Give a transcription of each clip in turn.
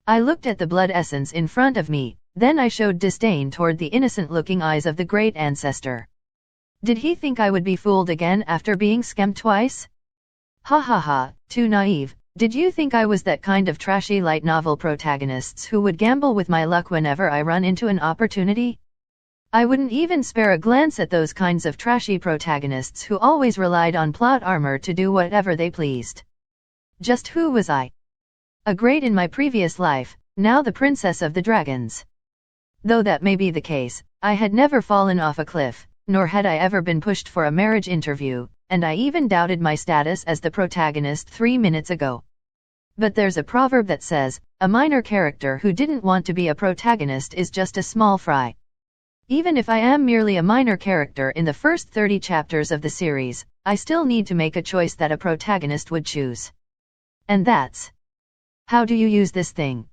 I looked at the blood essence in front of me, then I showed disdain toward the innocent-looking eyes of the great ancestor. Did he think I would be fooled again after being scammed twice? Ha ha ha, too naive. Did you think I was that kind of trashy light novel protagonists who would gamble with my luck whenever I run into an opportunity? I wouldn't even spare a glance at those kinds of trashy protagonists who always relied on plot armor to do whatever they pleased. Just who was I? A great in my previous life, now the princess of the dragons. Though that may be the case, I had never fallen off a cliff, nor had I ever been pushed for a marriage interview, and I even doubted my status as the protagonist 3 minutes ago. But there's a proverb that says, a minor character who didn't want to be a protagonist is just a small fry. Even if I am merely a minor character in the first 30 chapters of the series, I still need to make a choice that a protagonist would choose. And that's... How do you use this thing?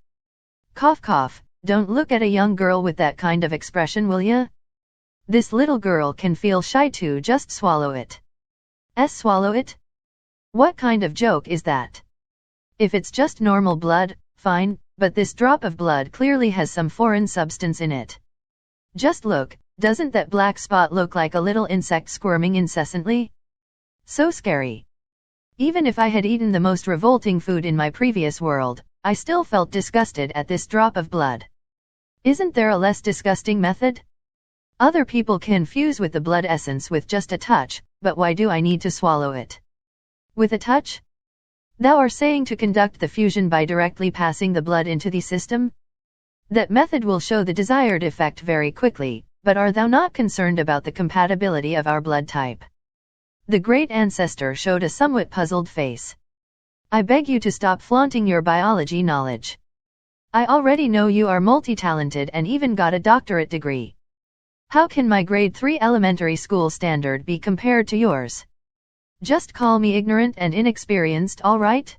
Cough cough, don't look at a young girl with that kind of expression, will ya? This little girl can feel shy too, just swallow it. Swallow it? What kind of joke is that? If it's just normal blood, fine, but this drop of blood clearly has some foreign substance in it. Just look, doesn't that black spot look like a little insect squirming incessantly? So scary. Even if I had eaten the most revolting food in my previous world, I still felt disgusted at this drop of blood. Isn't there a less disgusting method? Other people can fuse with the blood essence with just a touch, but why do I need to swallow it? With a touch? Thou are saying to conduct the fusion by directly passing the blood into the system? That method will show the desired effect very quickly, but are thou not concerned about the compatibility of our blood type? The great ancestor showed a somewhat puzzled face. I beg you to stop flaunting your biology knowledge. I already know you are multi-talented and even got a doctorate degree. How can my grade 3 elementary school standard be compared to yours? Just call me ignorant and inexperienced, all right?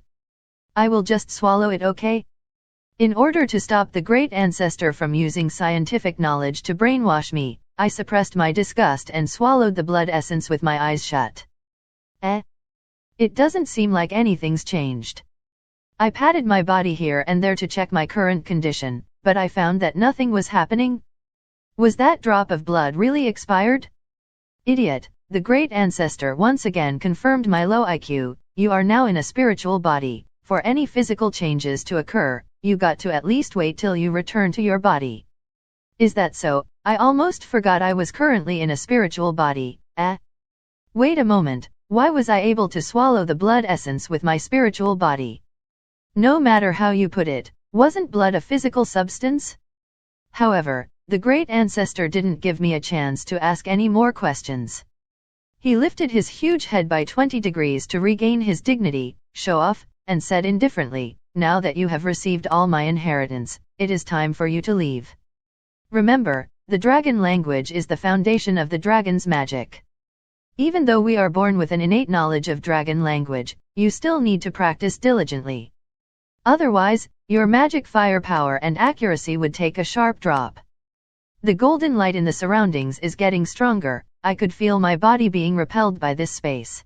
I will just swallow it, okay? In order to stop the great ancestor from using scientific knowledge to brainwash me, I suppressed my disgust and swallowed the blood essence with my eyes shut. It doesn't seem like anything's changed. I patted my body here and there to check my current condition, but I found that nothing was happening. Was that drop of blood really expired? Idiot, the great ancestor once again confirmed my low IQ. You are now in a spiritual body. For any physical changes to occur, you got to at least wait till you return to your body. Is that so? I almost forgot I was currently in a spiritual body. Wait a moment, why was I able to swallow the blood essence with my spiritual body? No matter how you put it, wasn't blood a physical substance? However, the great ancestor didn't give me a chance to ask any more questions. He lifted his huge head by 20 degrees to regain his dignity, show off, and said indifferently, now that you have received all my inheritance, it is time for you to leave. Remember, the dragon language is the foundation of the dragon's magic. Even though we are born with an innate knowledge of dragon language, you still need to practice diligently. Otherwise, your magic firepower and accuracy would take a sharp drop. The golden light in the surroundings is getting stronger. I could feel my body being repelled by this space.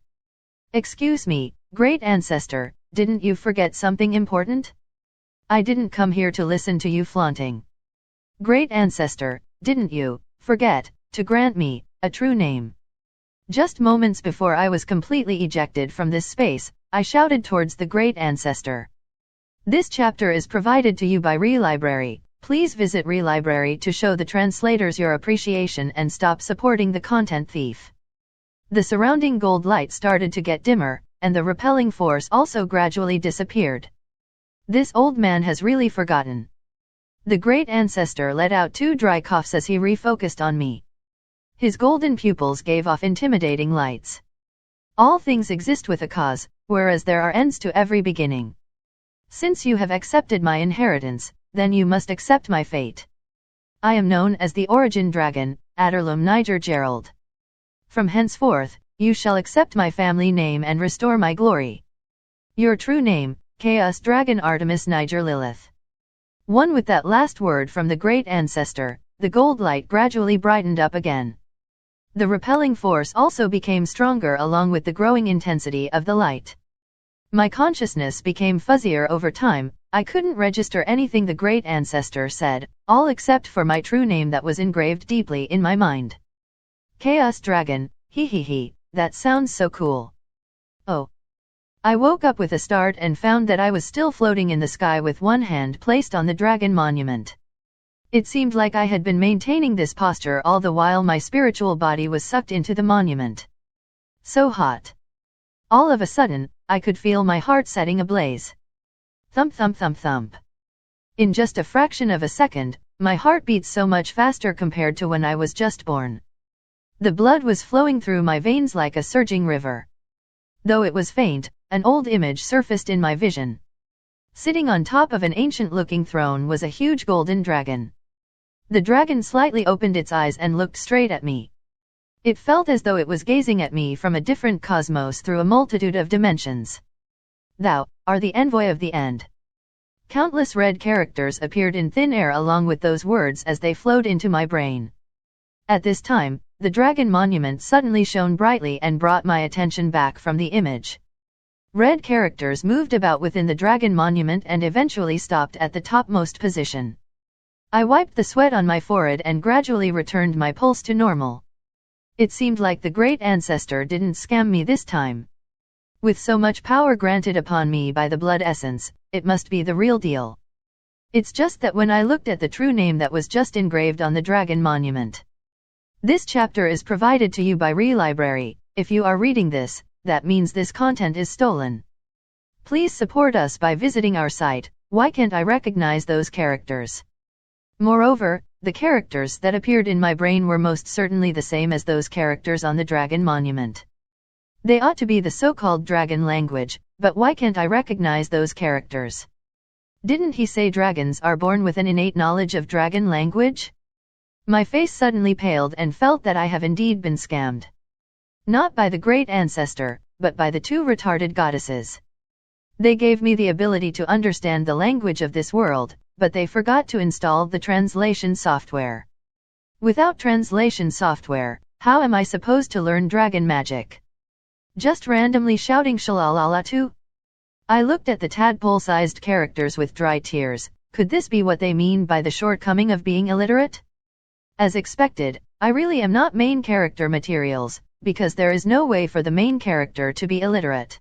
Excuse me, great ancestor, didn't you forget something important? I didn't come here to listen to you flaunting. Great ancestor, didn't you forget to grant me a true name? Just moments before I was completely ejected from this space, I shouted towards the great ancestor. This chapter is provided to you by Relibrary. Please visit Relibrary to show the translators your appreciation and stop supporting the content thief. The surrounding gold light started to get dimmer, and the repelling force also gradually disappeared. This old man has really forgotten. The great ancestor let out 2 dry coughs as he refocused on me. His golden pupils gave off intimidating lights. All things exist with a cause, whereas there are ends to every beginning. Since you have accepted my inheritance, then you must accept my fate. I am known as the Origin Dragon, Adderlum Niger Gerald. From henceforth, you shall accept my family name and restore my glory. Your true name, Chaos Dragon Artemis Niger Lilith. One with that last word from the great ancestor, the gold light gradually brightened up again. The repelling force also became stronger along with the growing intensity of the light. My consciousness became fuzzier over time. I couldn't register anything the great ancestor said, all except for my true name that was engraved deeply in my mind. Chaos Dragon, hee, that sounds so cool. Oh. I woke up with a start and found that I was still floating in the sky with one hand placed on the dragon monument. It seemed like I had been maintaining this posture all the while my spiritual body was sucked into the monument. So hot. All of a sudden, I could feel my heart setting ablaze. Thump thump thump thump. In just a fraction of a second, my heart beat so much faster compared to when I was just born. The blood was flowing through my veins like a surging river. Though it was faint, an old image surfaced in my vision. Sitting on top of an ancient-looking throne was a huge golden dragon. The dragon slightly opened its eyes and looked straight at me. It felt as though it was gazing at me from a different cosmos through a multitude of dimensions. Thou art the envoy of the end. Countless red characters appeared in thin air along with those words as they flowed into my brain. At this time, the dragon monument suddenly shone brightly and brought my attention back from the image. Red characters moved about within the dragon monument and eventually stopped at the topmost position. I wiped the sweat on my forehead and gradually returned my pulse to normal. It seemed like the great ancestor didn't scam me this time. With so much power granted upon me by the blood essence, it must be the real deal. It's just that when I looked at the true name that was just engraved on the dragon monument. This chapter is provided to you by Relibrary. If you are reading this, that means this content is stolen. Please support us by visiting our site. Why can't I recognize those characters? Moreover, the characters that appeared in my brain were most certainly the same as those characters on the dragon monument. They ought to be the so-called dragon language, but why can't I recognize those characters? Didn't he say dragons are born with an innate knowledge of dragon language? My face suddenly paled and felt that I have indeed been scammed. Not by the great ancestor, but by the two retarded goddesses. They gave me the ability to understand the language of this world, but they forgot to install the translation software. Without translation software, how am I supposed to learn dragon magic? Just randomly shouting shalalala too? I looked at the tadpole-sized characters with dry tears. Could this be what they mean by the shortcoming of being illiterate? As expected, I really am not main character materials, because there is no way for the main character to be illiterate.